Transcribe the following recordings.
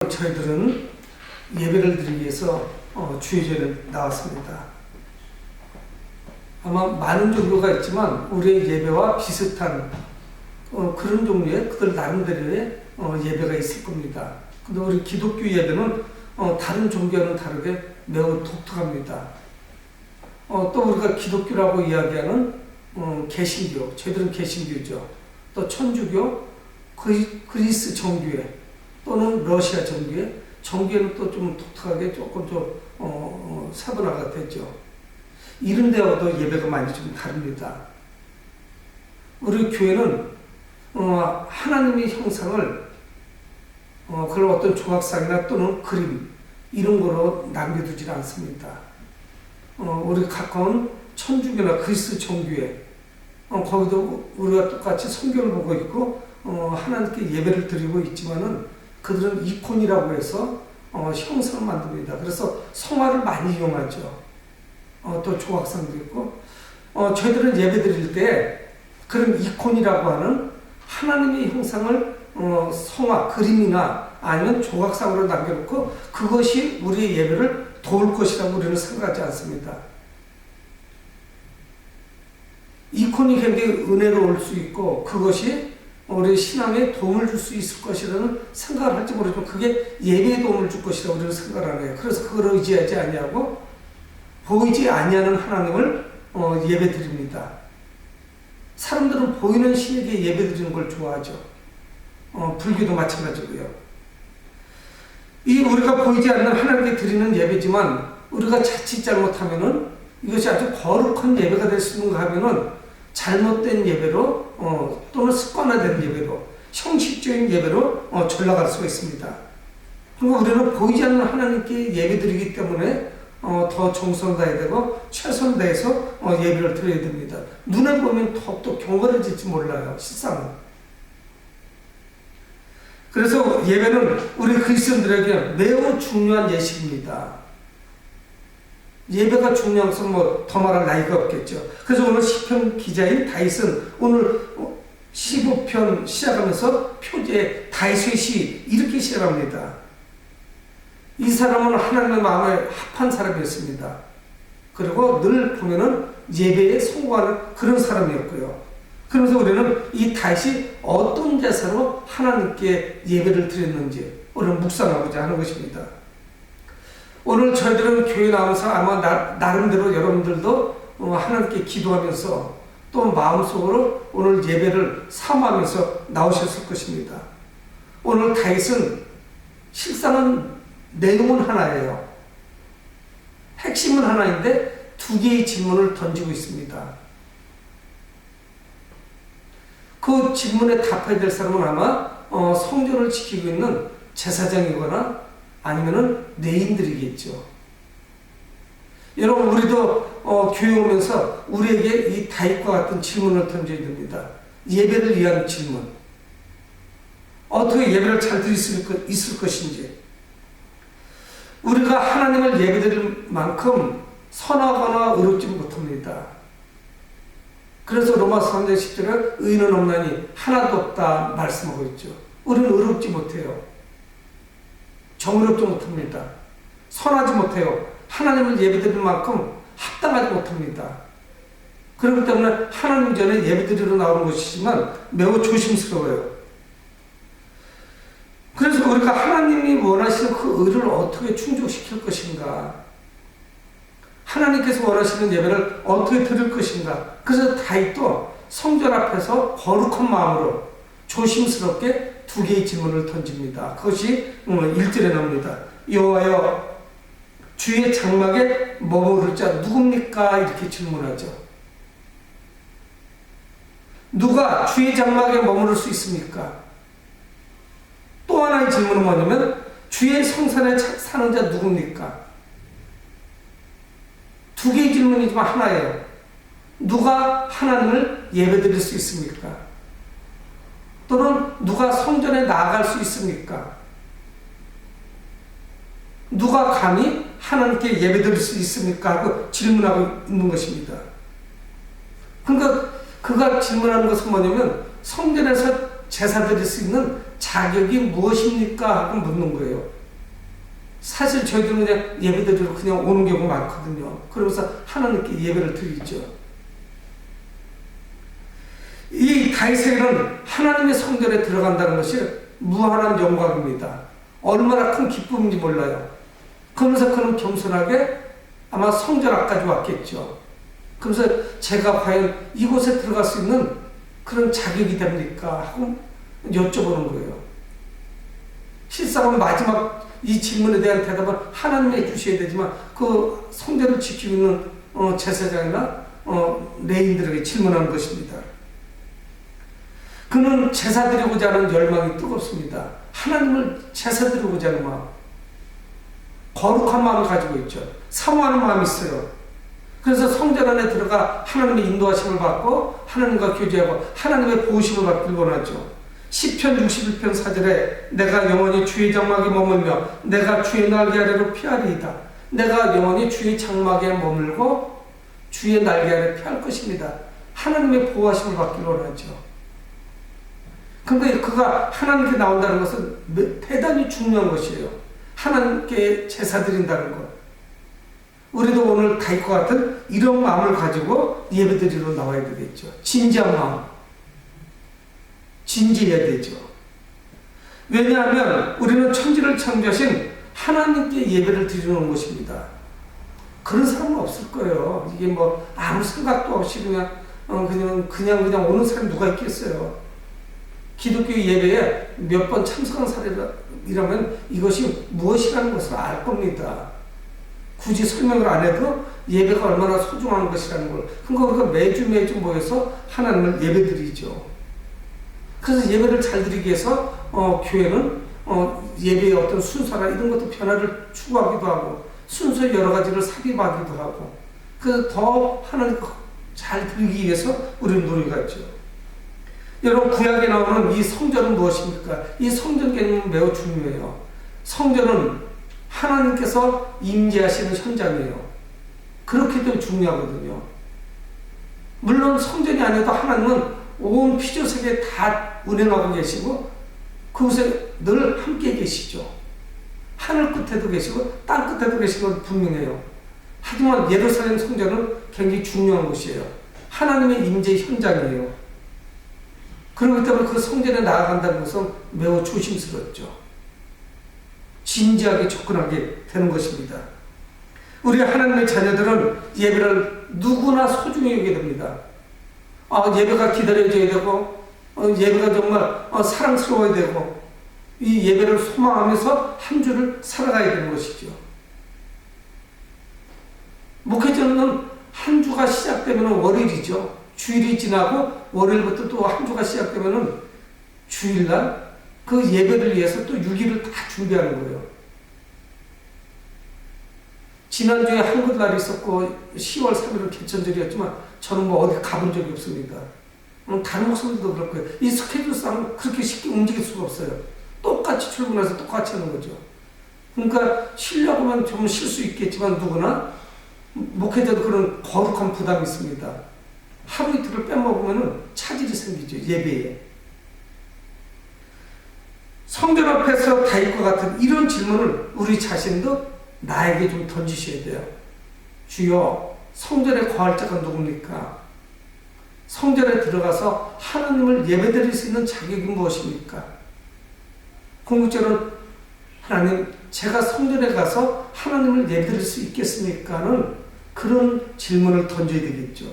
저희들은 예배를 드리기 위해서 주일에 나왔습니다. 아마 많은 종교가 있지만 우리의 예배와 비슷한 그런 종류의 그들 나름대로의 예배가 있을 겁니다. 근데 우리 기독교 예배는 다른 종교와는 다르게 매우 독특합니다. 또 우리가 기독교라고 이야기하는 개신교, 저희들은 개신교죠. 또 천주교, 그리스 정교회 또는 러시아 정교회는 또 좀 독특하게 조금 좀 세분화가 됐죠. 이런 데하고도 예배가 많이 좀 다릅니다. 우리 교회는 하나님의 형상을 그런 어떤 조각상이나 또는 그림 이런 거로 남겨두지 않습니다. 우리 가까운 천주교나 그리스 정교회 거기도 우리가 똑같이 성경을 보고 있고 하나님께 예배를 드리고 있지만은 그들은 이콘이라고 해서 형상을 만듭니다. 그래서 성화를 많이 이용하죠. 또 조각상도 있고 저희들은 예배 드릴 때 그런 이콘이라고 하는 하나님의 형상을 성화, 그림이나 아니면 조각상으로 남겨놓고 그것이 우리의 예배를 도울 것이라고 우리는 생각하지 않습니다. 이콘이 굉장히 은혜로울 수 있고 그것이 우리 신앙에 도움을 줄 수 있을 것이라는 생각을 할지 모르지만 그게 예배에 도움을 줄 것이라고 우리는 생각을 안 해요. 그래서 그걸 의지하지 아니하고 보이지 아니하는 하나님을 예배 드립니다. 사람들은 보이는 신에게 예배 드리는 걸 좋아하죠. 불교도 마찬가지고요. 이 우리가 보이지 않는 하나님께 드리는 예배지만 우리가 자칫 잘못하면은 이것이 아주 거룩한 예배가 될 수 있는가 하면은 잘못된 예배로 또는 습관화된 예배로 형식적인 예배로 전락할 수가 있습니다. 그리고 우리는 보이지 않는 하나님께 예배드리기 때문에 더 정성을 다해야 되고 최선을 다해서 예배를 드려야 됩니다. 눈에 보면 더욱더 경건해질지 몰라요. 실상은. 그래서 예배는 우리 그리스도인들에게 매우 중요한 예식입니다. 예배가 중요한 것은 더 말할 나이가 없겠죠. 그래서 오늘 시편 기자인 다윗은 오늘 15편 시작하면서 표제 다윗의 시 이렇게 시작합니다. 이 사람은 하나님의 마음에 합한 사람이었습니다. 그리고 늘 보면은 예배에 성공하는 그런 사람이었고요. 그러면서 우리는 이 다윗이 어떤 제사로 하나님께 예배를 드렸는지 오늘 묵상하고자 하는 것입니다. 오늘 저희들은 교회 나와서 아마 나름대로 여러분들도 하나님께 기도하면서 또 마음속으로 오늘 예배를 사모하면서 나오셨을 것입니다. 오늘 다윗은 실상은 내용은 하나예요. 핵심은 하나인데 두 개의 질문을 던지고 있습니다. 그 질문에 답해야 될 사람은 아마 성전을 지키고 있는 제사장이거나 아니면은 내인들이겠죠. 여러분 우리도 교회 오면서 우리에게 이 다윗과 같은 질문을 던져야 됩니다. 예배를 위한 질문. 어떻게 예배를 잘 드릴 수 있을 것인지. 우리가 하나님을 예배드릴 만큼 선하거나 의롭지 못합니다. 그래서 로마서 3장 10절에 의인은 없나니 하나도 없다 말씀하고 있죠. 우리는 의롭지 못해요. 정의롭지 못합니다. 선하지 못해요. 하나님을 예배드릴 만큼 합당하지 못합니다. 그렇기 때문에 하나님 전에 예배드리러 나오는 것이지만 매우 조심스러워요. 그래서 우리가 하나님이 원하시는 그 의를 어떻게 충족시킬 것인가? 하나님께서 원하시는 예배를 어떻게 드릴 것인가? 그래서 다윗도 성전 앞에서 거룩한 마음으로 조심스럽게 두 개의 질문을 던집니다. 그것이 1절에 나옵니다. 여호와여 주의 장막에 머무를 자 누굽니까? 이렇게 질문하죠. 누가 주의 장막에 머무를 수 있습니까? 또 하나의 질문은 뭐냐면 주의 성산에 사는 자 누굽니까? 두 개의 질문이지만 하나예요. 누가 하나님을 예배드릴 수 있습니까? 또는 누가 성전에 나아갈 수 있습니까? 누가 감히 하나님께 예배드릴 수 있습니까? 하고 질문하고 있는 것입니다. 그러니까 그가 질문하는 것은 뭐냐면 성전에서 제사 드릴 수 있는 자격이 무엇입니까? 하고 묻는 거예요. 사실 저희들은 그냥 예배드리러 그냥 오는 경우가 많거든요. 그러면서 하나님께 예배를 드리죠. 이 다윗에게는 하나님의 성전에 들어간다는 것이 무한한 영광입니다. 얼마나 큰 기쁨인지 몰라요. 그러면서 그는 겸손하게 아마 성전 앞까지 왔겠죠. 그래서 제가 과연 이곳에 들어갈 수 있는 그런 자격이 됩니까? 하고 여쭤보는 거예요. 실상은 마지막 이 질문에 대한 대답은 하나님이 해주셔야 되지만 그 성전을 지키고 있는 제사장이나 레인들에게 질문하는 것입니다. 그는 제사 드리고자 하는 열망이 뜨겁습니다. 하나님을 제사 드리고자 하는 마음, 거룩한 마음을 가지고 있죠. 사모하는 마음이 있어요. 그래서 성전 안에 들어가 하나님의 인도하심을 받고 하나님과 교제하고 하나님의 보호심을 받길 원하죠. 시편 61편 4절에 내가 영원히 주의 장막에 머물며 내가 주의 날개 아래로 피하리이다. 내가 영원히 주의 장막에 머물고 주의 날개 아래 피할 것입니다. 하나님의 보호하심을 받길 원하죠. 그런데 그가 하나님께 나온다는 것은 대단히 중요한 것이에요. 하나님께 제사 드린다는 것. 우리도 오늘 다윗과 같은 이런 마음을 가지고 예배드리러 나와야 되겠죠. 진지한 마음. 진지해야 되죠. 왜냐하면 우리는 천지를 창조하신 하나님께 예배를 드리는 것입니다. 그런 사람은 없을 거예요. 이게 뭐 아무 생각도 없이 그냥 오는 사람이 누가 있겠어요. 기독교 예배에 몇 번 참석한 사례라면 이것이 무엇이라는 것을 알 겁니다. 굳이 설명을 안 해도 예배가 얼마나 소중한 것이라는 걸. 그러니까 우리가 매주 모여서 하나님을 예배드리죠. 그래서 예배를 잘 드리기 위해서 교회는 예배의 어떤 순서나 이런 것도 변화를 추구하기도 하고 순서 여러 가지를 삽입하기도 하고 그래서 더 하나님 잘 드리기 위해서 우리는 노력하죠. 여러분 구약에 나오는 이 성전은 무엇입니까? 이 성전 개념은 매우 중요해요. 성전은 하나님께서 임재하시는 현장이에요. 그렇기 때문에 중요하거든요. 물론 성전이 아니어도 하나님은 온 피조세계에 다 운행하고 계시고 그곳에 늘 함께 계시죠. 하늘 끝에도 계시고 땅 끝에도 계시는 건 분명해요. 하지만 예루살렘 성전은 굉장히 중요한 곳이에요. 하나님의 임재 현장이에요. 그렇기 때문에 그 성전에 나아간다는 것은 매우 조심스럽죠. 진지하게 접근하게 되는 것입니다. 우리 하나님의 자녀들은 예배를 누구나 소중히 여기게 됩니다. 예배가 기다려져야 되고 예배가 정말 사랑스러워야 되고 이 예배를 소망하면서 한 주를 살아가야 되는 것이죠. 목회자는 한 주가 시작되면 월요일이죠. 주일이 지나고 월요일부터 또 한 주가 시작되면 주일날 그 예배를 위해서 또 6일을 다 준비하는 거예요. 지난주에 한글날이 있었고 10월 3일은 개천절이었지만 저는 뭐 어디 가본 적이 없습니다. 다른 목사님들도 그럴 거예요. 이 스케줄상 그렇게 쉽게 움직일 수가 없어요. 똑같이 출근해서 똑같이 하는 거죠. 그러니까 쉬려고 하면 좀 쉴 수 있겠지만 누구나 목회자도 그런 거룩한 부담이 있습니다. 하루 이틀을 빼먹으면 차질이 생기죠. 예배에. 성전 앞에서 다윗과 같은 이런 질문을 우리 자신도 나에게 좀 던지셔야 돼요. 주여, 성전에 거할 자가 누굽니까? 성전에 들어가서 하나님을 예배드릴 수 있는 자격이 무엇입니까? 궁극적으로는 하나님, 제가 성전에 가서 하나님을 예배드릴 수 있겠습니까? 는 그런 질문을 던져야 되겠죠.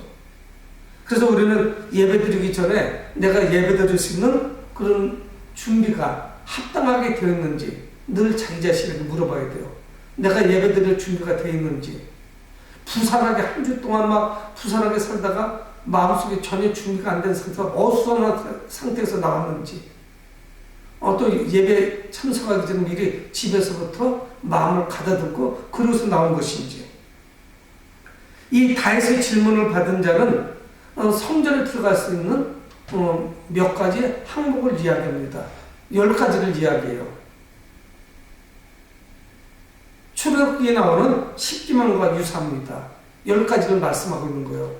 그래서 우리는 예배드리기 전에 내가 예배드릴 수 있는 그런 준비가 합당하게 되어 있는지 늘 자기 자신에게 물어봐야 돼요. 내가 예배드릴 준비가 되어 있는지. 부산하게 한 주 동안 막 부산하게 살다가 마음속에 전혀 준비가 안 된 상태가 어수선한 상태에서 나왔는지, 또 예배 참석하기 전에 미리 집에서부터 마음을 가다듬고 그래서 나온 것인지. 이 다윗의 질문을 받은 자는 성전에 들어갈 수 있는 몇 가지 항목을 이야기합니다. 10가지를 이야기해요. 출애굽기에 나오는 십계명과 유사합니다. 10가지를 말씀하고 있는 거예요.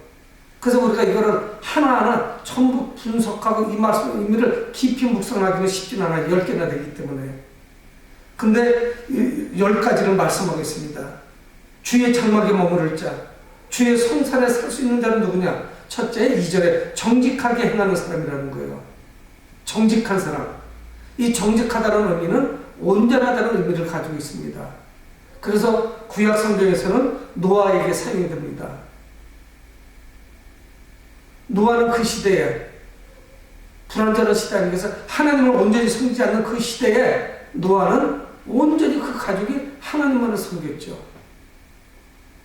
그래서 우리가 이거를 하나하나 전부 분석하고 이 말씀의 의미를 깊이 묵상하기는 쉽진 않아요. 10개나 되기 때문에. 근데 10가지를 말씀하고 있습니다. 주의 장막에 머무를 자, 주의 성산에 살 수 있는 자는 누구냐? 첫째, 2절에 정직하게 행하는 사람이라는 거예요. 정직한 사람. 이 정직하다는 의미는 온전하다는 의미를 가지고 있습니다. 그래서 구약 성경에서는 노아에게 사용이 됩니다. 노아는 그 시대에, 불완전한 시대 아니겠어? 하나님을 온전히 섬기지 않는 그 시대에 노아는 온전히 그 가족이 하나님만을 섬겼죠.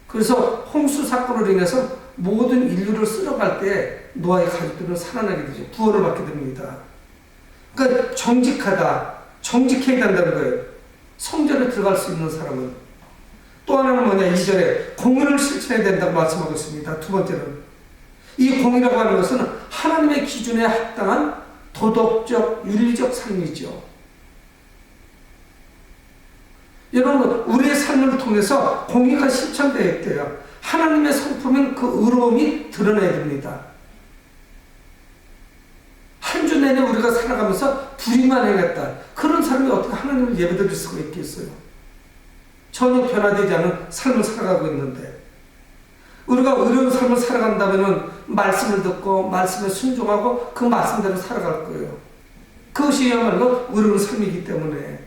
그래서 홍수 사건으로 인해서 모든 인류를 쓸어갈 때 노아의 가족들은 살아나게 되죠. 구원을 받게 됩니다. 그러니까 정직하다, 정직해야 된다는 거예요. 성전에 들어갈 수 있는 사람은. 또 하나는 뭐냐, 2절에 공의를 실천해야 된다고 말씀하고 있습니다. 두 번째는 이 공의라고 하는 것은 하나님의 기준에 합당한 도덕적, 윤리적 삶이죠. 여러분, 우리의 삶을 통해서 공의가 실천되어야 돼요. 하나님의 성품인 그 의로움이 드러나야 됩니다. 한 주 내내 우리가 살아가면서 불의만 행했다. 그런 사람이 어떻게 하나님을 예배드릴 수가 있겠어요? 전혀 변화되지 않은 삶을 살아가고 있는데, 우리가 의로운 삶을 살아간다면 말씀을 듣고 말씀에 순종하고 그 말씀대로 살아갈 거예요. 그것이야말로 의로운 삶이기 때문에.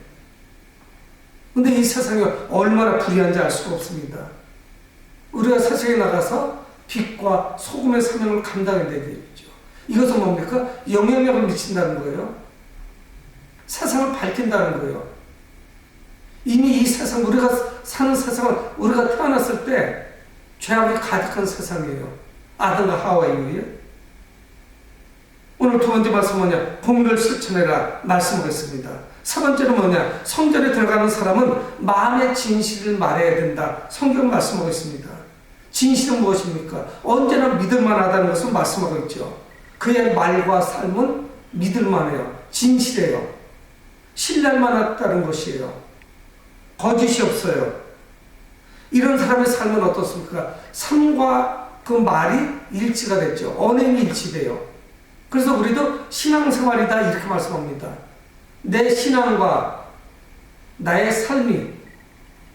근데 이 세상이 얼마나 불의한지 알 수가 없습니다. 우리가 세상에 나가서 빛과 소금의 사명을 감당해야 되겠죠. 이것은 뭡니까? 영향력을 미친다는 거예요. 세상을 밝힌다는 거예요. 이미 이 세상, 우리가 사는 세상은 우리가 태어났을 때 죄악이 가득한 세상이에요. 아담과 하와 이후에. 오늘 두 번째 말씀 뭐냐? 공의를 실천해라 말씀하겠습니다. 세 번째는 뭐냐? 성전에 들어가는 사람은 마음의 진실을 말해야 된다. 성경 말씀하고 있습니다. 진실은 무엇입니까? 언제나 믿을만하다는 것을 말씀하고 있죠. 그의 말과 삶은 믿을만해요. 진실해요. 신뢰할 만하다는 것이에요. 거짓이 없어요. 이런 사람의 삶은 어떻습니까? 삶과 그 말이 일치가 됐죠. 언행이 일치돼요. 그래서 우리도 신앙생활이다 이렇게 말씀합니다. 내 신앙과 나의 삶이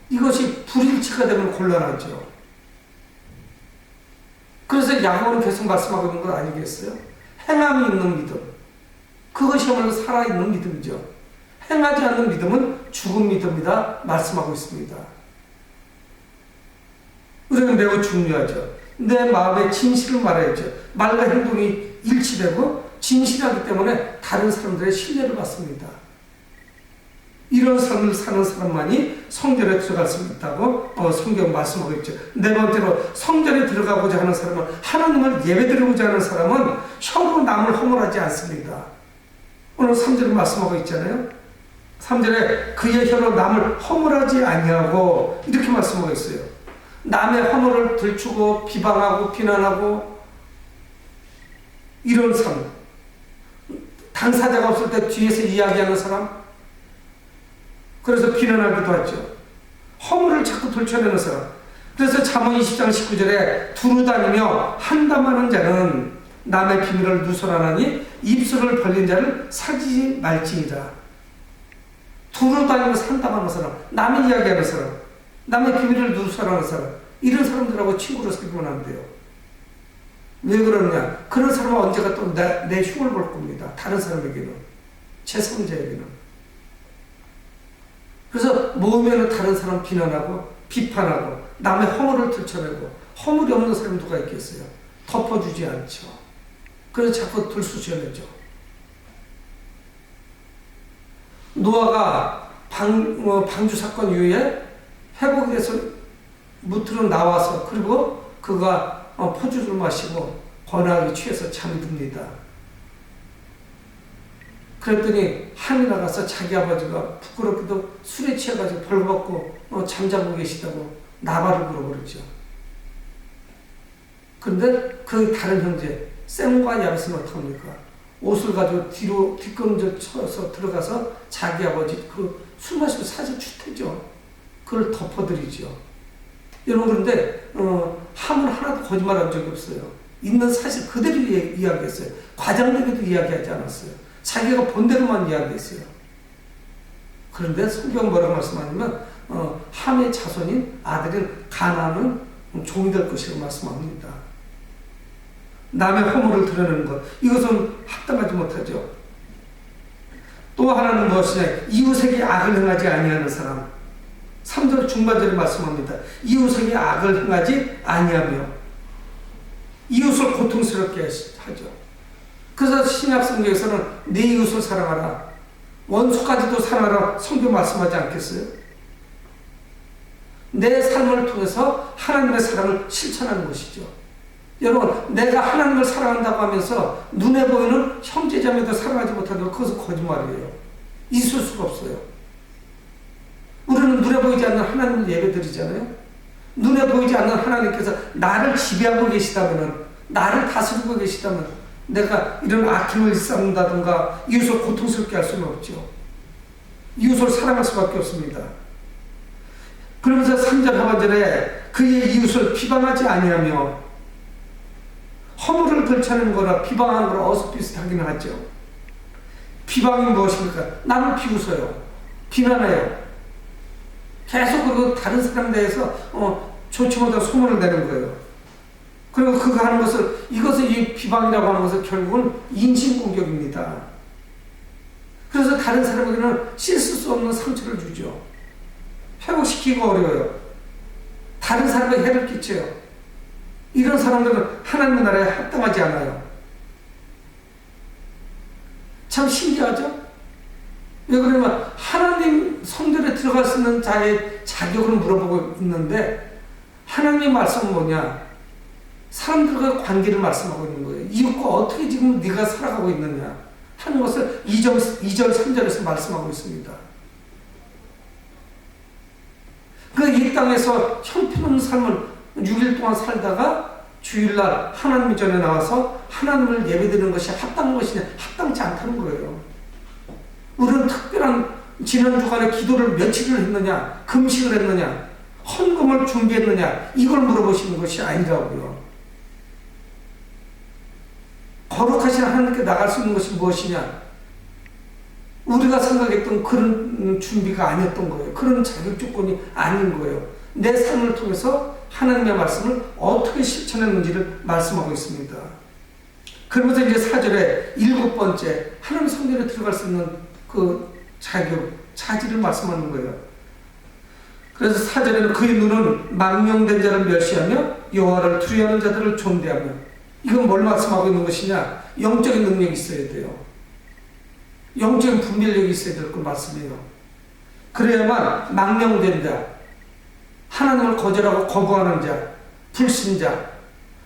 이것이 불일치가 되면 곤란하죠. 그래서 야고보는 계속 말씀하고 있는 건 아니겠어요? 행함이 있는 믿음. 그것이야말로 살아있는 믿음이죠. 행하지 않는 믿음은 죽은 믿음이다 말씀하고 있습니다. 우리는 매우 중요하죠. 내 마음의 진실을 말해야죠. 말과 행동이 일치되고 진실하기 때문에 다른 사람들의 신뢰를 받습니다. 이런 삶을 사는 사람만이 성전에 들어갈 수 있다고 성경 말씀하고 있죠. 네 번째로 성전에 들어가고자 하는 사람은, 하나님을 예배드리고자 하는 사람은 혀로 남을 허물하지 않습니다. 오늘 3절에 말씀하고 있잖아요. 3절에 그의 혀로 남을 허물하지 아니하고 이렇게 말씀하고 있어요. 남의 허물을 들추고 비방하고 비난하고 이런 삶. 당사자가 없을 때 뒤에서 이야기하는 사람, 그래서 비난하기도 하죠. 허물을 자꾸 들춰내는 사람. 그래서 잠언 20장 19절에 두루 다니며 한담하는 자는 남의 비밀을 누설하나니 입술을 벌린 자를 사지지 말지니라. 두루 다니면서 한담하는 사람, 남의 이야기하는 사람, 남의 비밀을 누설하는 사람, 이런 사람들하고 친구로 사귀면 안 돼요. 왜 그러느냐? 그런 사람은 언제가 또 내 흉을 볼 겁니다. 다른 사람에게는, 제3자에게는. 그래서 모으면 다른 사람 비난하고 비판하고 남의 허물을 들춰내고, 허물이 없는 사람이 누가 있겠어요? 덮어주지 않죠. 그래서 자꾸 들쑤셔내죠. 노아가 방주 사건 이후에 회복이 돼서 무트로 나와서, 그리고 그가 포주를 마시고 권하게 취해서 잠이 듭니다. 그랬더니 하늘에 나가서 자기 아버지가 부끄럽게도 술에 취해가지고 벌거벗고 잠자고 계시다고 나발을 물어버렸죠. 그런데 그 다른 형제 셈과 야벳은 어떡합니까? 옷을 가지고 뒤로 뒷걸음질 쳐서 들어가서 자기 아버지 그 술 마시고 사실 추태죠. 그걸 덮어드리죠. 여러분, 그런데 함을 하나도 거짓말한 적이 없어요. 있는 사실 그대로 이야기했어요. 과장되게도 이야기하지 않았어요. 자기가 본대로만 이야기했어요. 그런데 성경 뭐라고 말씀하냐면 함의 자손인 아들인 가나안은 종이 될 것이라고 말씀합니다. 남의 허물을 드러내는 것, 이것은 합당하지 못하죠. 또 하나는 무엇이냐? 이웃에게 악을 행하지 아니하는 사람. 3절 중반절에 말씀합니다. 이웃에게 악을 행하지 아니하며 이웃을 고통스럽게 하죠. 그래서 신약 성경에서는 내 이웃을 사랑하라, 원수까지도 사랑하라 성경 말씀하지 않겠어요? 내 삶을 통해서 하나님의 사랑을 실천하는 것이죠. 여러분, 내가 하나님을 사랑한다고 하면서 눈에 보이는 형제자매도 사랑하지 못한다면 그것은 거짓말이에요. 있을 수가 없어요. 우리는 눈에 보이지 않는 하나님을 예배드리잖아요. 눈에 보이지 않는 하나님께서 나를 지배하고 계시다면, 나를 다스리고 계시다면 내가 이런 악행을 일삼는다든가 이웃을 고통스럽게 할 수는 없죠. 이웃을 사랑할 수밖에 없습니다. 그러면서 3절 하반절에 그의 이웃을 비방하지 아니하며, 허물을 걸쳐내는 거나 비방하는 거나 어서 비슷하긴 하죠. 비방이 무엇입니까? 남을 비웃어요. 비난해요. 계속 그 다른 사람에 대해서 좋지 못한 소문을 내는 거예요. 그리고 그거 하는 것을, 이것을 이 비방이라고 하는 것은 결국은 인신공격입니다. 그래서 다른 사람에게는 씻을 수 없는 상처를 주죠. 회복시키기가 어려워요. 다른 사람에게 해를 끼쳐요. 이런 사람들은 하나님의 나라에 합당하지 않아요. 참 신기하죠? 왜 그러냐면 하나님 성전에 들어갈 수 있는 자의 자격을 물어보고 있는데, 하나님의 말씀은 뭐냐? 사람들과 관계를 말씀하고 있는 거예요. 이웃과 어떻게 지금 네가 살아가고 있느냐 하는 것을 2절 3절에서 말씀하고 있습니다. 이 땅에서 형편없는 삶을 6일 동안 살다가 주일날 하나님 전에 나와서 하나님을 예배드리는 것이 합당한 것이냐? 합당치 않다는 거예요. 우리는 특별한 지난 주간에 기도를 며칠을 했느냐, 금식을 했느냐, 헌금을 준비했느냐, 이걸 물어보시는 것이 아니라고요. 거룩하신 하나님께 나갈 수 있는 것이 무엇이냐? 우리가 생각했던 그런 준비가 아니었던 거예요. 그런 자격 조건이 아닌 거예요. 내 삶을 통해서 하나님의 말씀을 어떻게 실천했는지를 말씀하고 있습니다. 그러면서 이제 4절에 7번째 하나님 성전에 들어갈 수 있는 그 자격, 차지를 말씀하는 거예요. 그래서 4절에는 그의 눈은 망령된 자를 멸시하며 여호와를 두려워하는 자들을 존대하며, 이건 뭘 말씀하고 있는 것이냐? 영적인 능력이 있어야 돼요. 영적인 분별력이 있어야 될 그 말씀이에요. 그래야만 망령된 자, 하나님을 거절하고 거부하는 자, 불신자,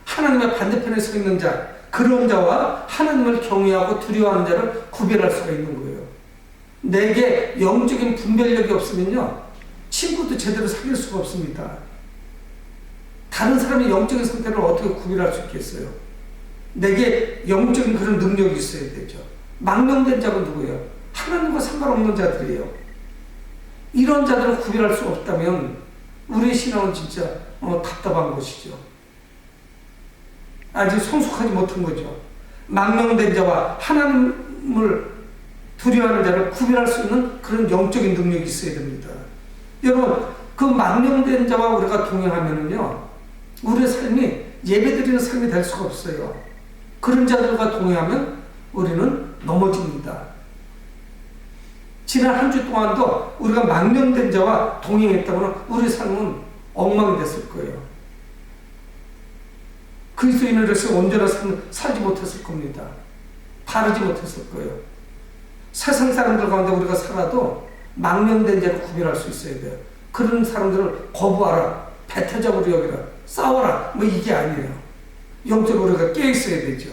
하나님의 반대편에 서 있는 자, 그런 자와 하나님을 경외하고 두려워하는 자를 구별할 수가 있는 거예요. 내게 영적인 분별력이 없으면요, 친구도 제대로 사귈 수가 없습니다. 다른 사람의 영적인 상태를 어떻게 구별할 수 있겠어요? 내게 영적인 그런 능력이 있어야 되죠. 망령된 자가 누구예요? 하나님과 상관없는 자들이에요. 이런 자들을 구별할 수 없다면 우리의 신앙은 진짜 답답한 것이죠. 아직 성숙하지 못한 거죠. 망령된 자와 하나님을 두려워하는 자를 구별할 수 있는 그런 영적인 능력이 있어야 됩니다. 여러분, 그 망령된 자와 우리가 동행하면요, 우리의 삶이 예배드리는 삶이 될 수가 없어요. 그런 자들과 동행하면 우리는 넘어집니다. 지난 한 주 동안도 우리가 망령된 자와 동행했다면 우리 삶은 엉망이 됐을 거예요. 그리스도인으로서 온전한 삶을 살지 못했을 겁니다. 바르지 못했을 거예요. 세상 사람들 가운데 우리가 살아도 망령된 자를 구별할 수 있어야 돼요. 그런 사람들을 거부하라, 배타적으로 여기라, 싸워라, 뭐 이게 아니에요. 영적으로 우리가 깨어있어야 되죠.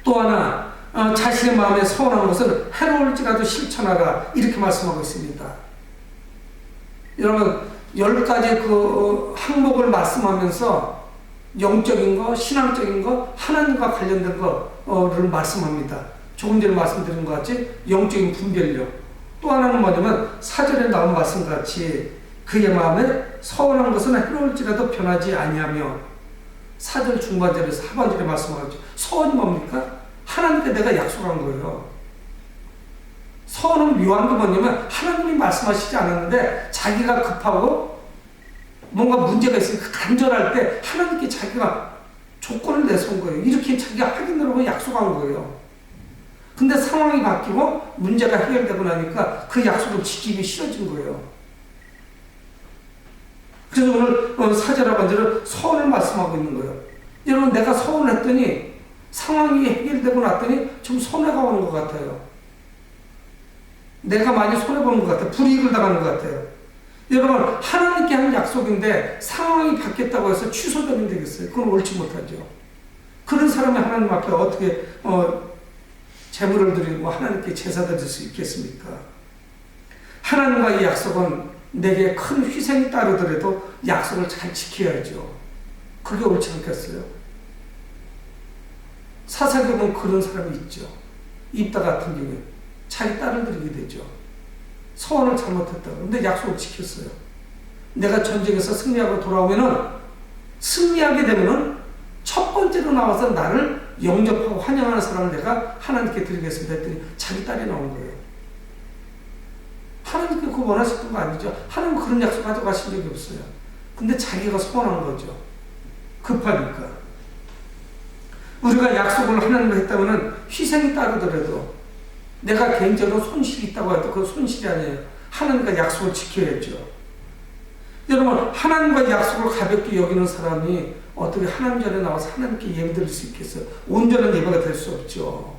또 하나, 자신의 마음에 서운한 것은 해로울지라도 실천하라, 이렇게 말씀하고 있습니다. 여러분, 10가지 그 항목을 말씀하면서 영적인 거, 신앙적인 거, 하나님과 관련된 거를 말씀합니다. 조금 전에 말씀드린 것 같이 영적인 분별력. 또 하나는 뭐냐면 4절에 나온 말씀같이 그의 마음에 서운한 것은 해로울지라도 변하지 아니하며, 4절 중반절에서 하반절에 말씀하셨죠. 서원이 뭡니까? 하나님께 내가 약속한 거예요. 서원은 묘한 게 뭐냐면 하나님이 말씀하시지 않았는데 자기가 급하고 뭔가 문제가 있으니까 간절할 때 하나님께 자기가 조건을 내세운 거예요. 이렇게 자기가 하겠노라고 약속한 거예요. 근데 상황이 바뀌고 문제가 해결되고 나니까 그 약속을 지키기 싫어진 거예요. 그래서 오늘 4절하고 반절은 서원을 말씀하고 있는 거예요. 여러분, 내가 서원을 했더니 상황이 해결되고 났더니 좀 손해가 오는 것 같아요. 내가 많이 손해보는 것 같아요. 불이익을 당하는 것 같아요. 여러분, 하나님께 한 약속인데 상황이 바뀌었다고 해서 취소되면 되겠어요? 그건 옳지 못하죠. 그런 사람이 하나님 앞에 어떻게 재물을 드리고 하나님께 제사 드릴 수 있겠습니까? 하나님과의 약속은 내게 큰 희생이 따르더라도 약속을 잘 지켜야죠. 그게 옳지 않겠어요? 사사기에 보면 그런 사람이 있죠. 입다 같은 경우에 자기 딸을 드리게 되죠. 서원을 잘못했다고. 근데 약속을 지켰어요. 내가 전쟁에서 승리하고 돌아오면은, 승리하게 되면은 첫 번째로 나와서 나를 영접하고 환영하는 사람을 내가 하나님께 드리겠습니다 했더니 자기 딸이 나온 거예요. 하나님께 그거 원하셨던 거 아니죠? 하나님은 그런 약속 가져가신 적이 없어요. 근데 자기가 소원한 거죠. 급하니까. 우리가 약속을 하나님과 했다면 희생이 따르더라도 내가 개인적으로 손실이 있다고 해도 그 손실이 아니에요. 하나님과 약속을 지켜야죠. 여러분, 하나님과 약속을 가볍게 여기는 사람이 어떻게 하나님 전에 나와서 하나님께 예배 드릴 수 있겠어요? 온전한 예배가 될 수 없죠.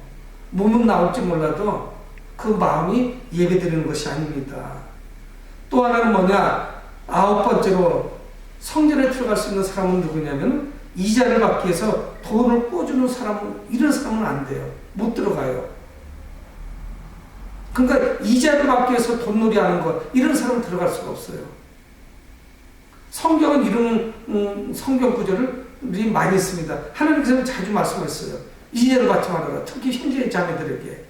몸은 나올지 몰라도 그 마음이 예배 드리는 것이 아닙니다. 또 하나는 뭐냐? 9번째로 성전에 들어갈 수 있는 사람은 누구냐면 이자를 받기 위해서 돈을 꿔주는 사람은, 이런 사람은 안 돼요. 못 들어가요. 그러니까 이자를 받기 위해서 돈놀이 하는 것, 이런 사람은 들어갈 수가 없어요. 성경은 이런 성경 구절을 많이 씁니다. 하나님께서는 자주 말씀하셨어요. 이자를 받지 말아라. 특히 형제 자매들에게.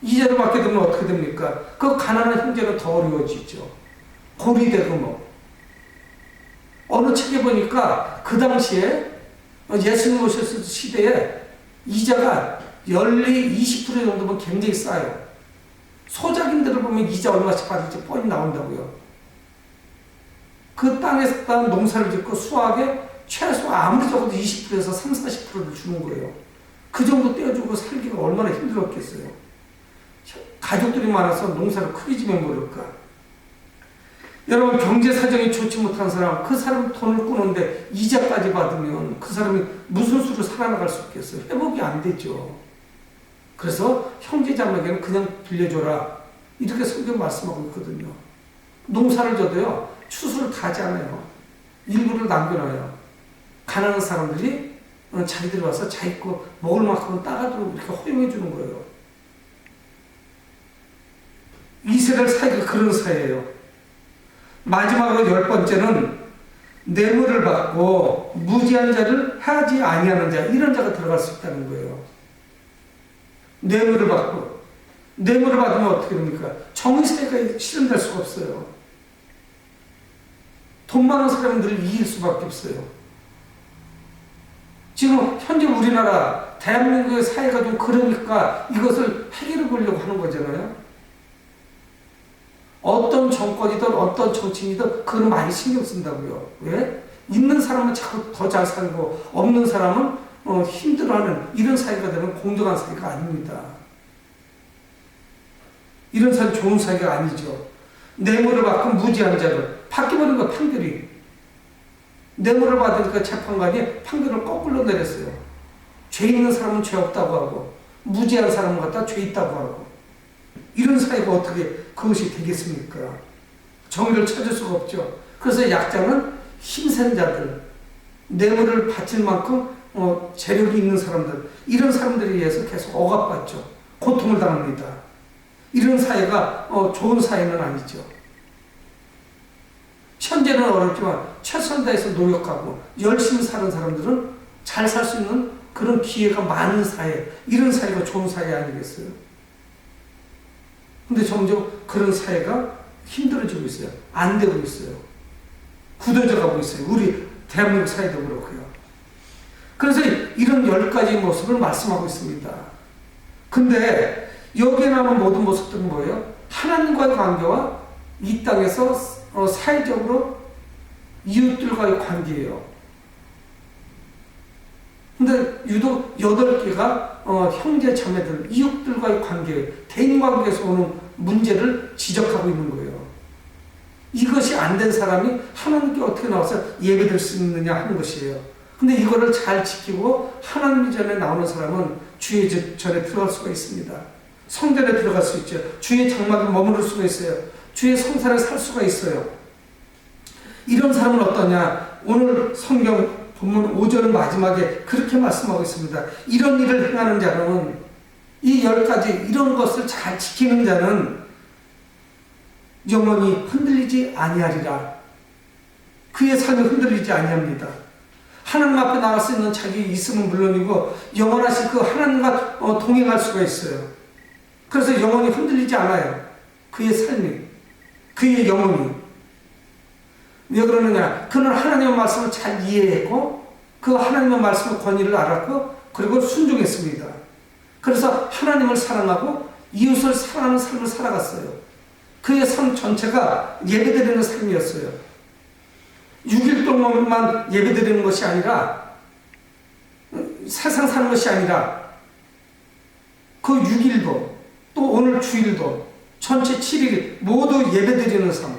이자를 받게 되면 어떻게 됩니까? 그 가난한 형제는 더 어려워지죠. 고리되고 뭐. 어느 책에 보니까 그 당시에 예수님 오셨을 시대에 이자가 연리 20% 정도면 굉장히 싸요. 소작인들을 보면 이자 얼마씩 받을지 뻔히 나온다고요. 그 땅에서 따는 농사를 짓고 수확에 최소 아무리 적어도 20%에서 30, 40%를 주는 거예요. 그 정도 떼어주고 살기가 얼마나 힘들었겠어요. 가족들이 많아서 농사를 크게 지면 모를까. 여러분, 경제 사정이 좋지 못한 사람, 그 사람 돈을 꾸는데 이자까지 받으면 그 사람이 무슨 수로 살아나갈 수 있겠어요? 회복이 안 되죠. 그래서 형제자매에게는 그냥 빌려줘라. 이렇게 성경 말씀하고 있거든요. 농사를 져도요, 추수를 다 하지 않아요. 일부를 남겨놔요. 가난한 사람들이 자기들이 와서 자기 거 먹을 만큼은 따가도록 이렇게 허용해 주는 거예요. 이스라엘 사회가 그런 사회예요. 마지막으로 10번째는 뇌물을 받고 무지한 자를 하지 아니하는 자, 이런 자가 들어갈 수 있다는 거예요. 뇌물을 받고, 뇌물을 받으면 어떻게 됩니까? 정의사회가 실현될 수가 없어요. 돈 많은 사람들을 이길 수밖에 없어요. 지금 현재 우리나라 대한민국의 사회가 좀 그러니까 이것을 해결해 보려고 하는 거잖아요. 어떤 정권이든 어떤 정치인이든 그걸 많이 신경 쓴다고요. 왜? 있는 사람은 자꾸 더 잘 살고 없는 사람은 힘들어하는, 이런 사회가 되면 공정한 사회가 아닙니다. 이런 사회 좋은 사회가 아니죠. 뇌물을 받고 무지한 자를 바뀌어버린 거, 판결이. 뇌물을 받으니까 재판관이 판결을 거꾸로 내렸어요. 죄 있는 사람은 죄 없다고 하고 무지한 사람은 갖다 죄 있다고 하고. 이런 사회가 어떻게 그것이 되겠습니까? 정의를 찾을 수가 없죠. 그래서 약자는 힘센 자들, 뇌물을 바칠 만큼 재력이 있는 사람들, 이런 사람들에 의해서 계속 억압받죠. 고통을 당합니다. 이런 사회가 좋은 사회는 아니죠. 현재는 어렵지만 최선을 다해서 노력하고 열심히 사는 사람들은 잘 살 수 있는 그런 기회가 많은 사회, 이런 사회가 좋은 사회 아니겠어요? 근데 점점 그런 사회가 힘들어지고 있어요. 안 되고 있어요. 굳어져 가고 있어요. 우리 대한민국 사회도 그렇고요. 그래서 이런 10가지 모습을 말씀하고 있습니다. 근데 여기에 나오는 모든 모습들은 뭐예요? 하나님과의 관계와 이 땅에서 사회적으로 이웃들과의 관계예요. 근데 유독 8개가 형제 자매들, 이웃들과의 관계, 대인관계에서 오는 문제를 지적하고 있는 거예요. 이것이 안 된 사람이 하나님께 어떻게 나와서 예배드릴 수 있느냐 하는 것이에요. 근데 이거를 잘 지키고 하나님 전에 나오는 사람은 주의 전에 들어갈 수가 있습니다. 성전에 들어갈 수 있죠. 주의 장막에 머무를 수가 있어요. 주의 성산에 살 수가 있어요. 이런 사람은 어떠냐? 오늘 성경 본문 5절 마지막에 그렇게 말씀하고 있습니다. 이런 일을 행하는 자는, 이 10가지 이런 것을 잘 지키는 자는 영원히 흔들리지 아니하리라. 그의 삶이 흔들리지 아니합니다. 하나님 앞에 나갈 수 있는 자기 있음은 물론이고 영원하신 그 하나님과 동행할 수가 있어요. 그래서 영원히 흔들리지 않아요. 그의 삶이, 그의 영혼이. 왜 그러느냐? 그는 하나님의 말씀을 잘 이해했고 그 하나님의 말씀의 권위를 알았고 그리고 순종했습니다. 그래서 하나님을 사랑하고 이웃을 사랑하는 삶을 살아갔어요. 그의 삶 전체가 예배드리는 삶이었어요. 6일 동안만 예배드리는 것이 아니라, 세상 사는 것이 아니라 그 6일도 또 오늘 주일도 전체 7일 모두 예배드리는 삶,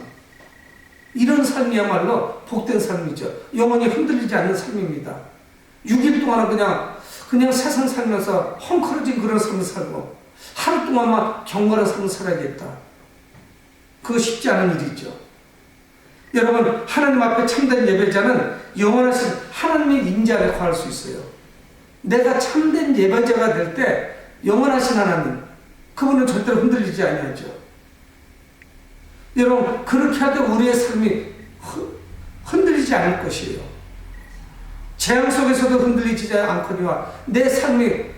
이런 삶이야말로 복된 삶이죠. 영원히 흔들리지 않는 삶입니다. 6일 동안은 그냥 세상 살면서 헝클어진 그런 삶을 살고 하루 동안만 경건한 삶을 살아야겠다. 그거 쉽지 않은 일이죠. 여러분, 하나님 앞에 참된 예배자는 영원하신 하나님의 임재 안에 거할 수 있어요. 내가 참된 예배자가 될 때 영원하신 하나님, 그분은 절대로 흔들리지 아니하죠. 여러분, 그렇게 할 때 우리의 삶이 흔들리지 않을 것이에요. 재앙 속에서도 흔들리지 않거니와 내 삶이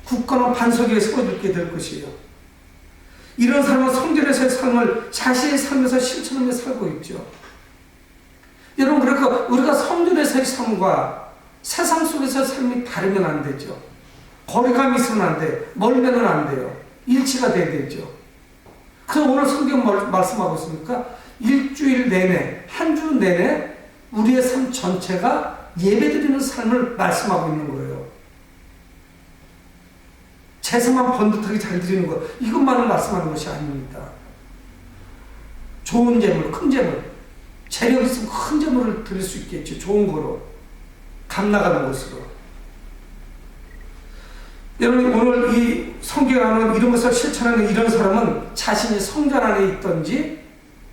굳건한 반석 위에 세워지게 될 것이에요. 이런 사람은 성전에서의 삶을 자신의 삶에서 실천하며 살고 있죠. 여러분, 그러니까 우리가 성전에서의 삶과 세상 속에서의 삶이 다르면 안 되죠. 거리감이 있으면 안 돼. 멀면은 안 돼요. 일치가 돼야 되죠. 그래서 오늘 성경 말씀하고 있습니까? 일주일 내내, 한 주 내내 우리의 삶 전체가 예배드리는 삶을 말씀하고 있는 거예요. 제사만 번듯하게 잘 드리는 것, 이것만을 말씀하는 것이 아닙니다. 좋은 재물, 큰 재물, 재력 있으면 큰 재물을 드릴 수 있겠죠. 좋은 거로, 감 나가는 것으로. 여러분, 오늘 이 성경하는 이런 것을 실천하는 이런 사람은 자신이 성전 안에 있든지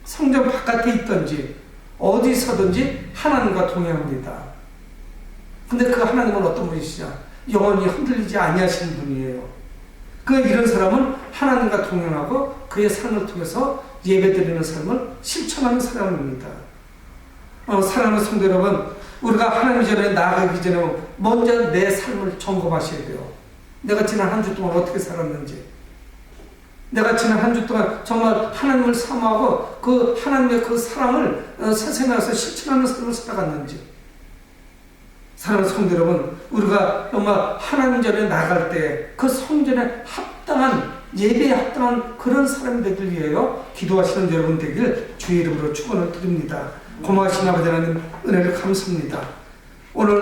성전 바깥에 있든지 어디서든지 하나님과 동행합니다. 근데 그 하나님은 어떤 분이시냐? 영원히 흔들리지 아니하시는 분이에요. 이런 사람은 하나님과 동행하고 그의 삶을 통해서 예배드리는 삶을 실천하는 사람입니다. 사랑하는 성도 여러분, 우리가 하나님 전에 나아가기 전에 먼저 내 삶을 점검하셔야 돼요. 내가 지난 한 주 동안 어떻게 살았는지, 내가 지난 한 주 동안 정말 하나님을 사모하고 그 하나님의 그 사랑을 세상에서 실천하는 삶을 살아갔는지. 사랑하는 성도 여러분, 우리가 정말 하나님 전에 나갈 때 그 성전에 합당한, 예배에 합당한 그런 사람이 되길 위하여 기도하시는 여러분 되길 주의 이름으로 축원을 드립니다. 고마우신 아버지 하나님, 은혜를 감사합니다. 오늘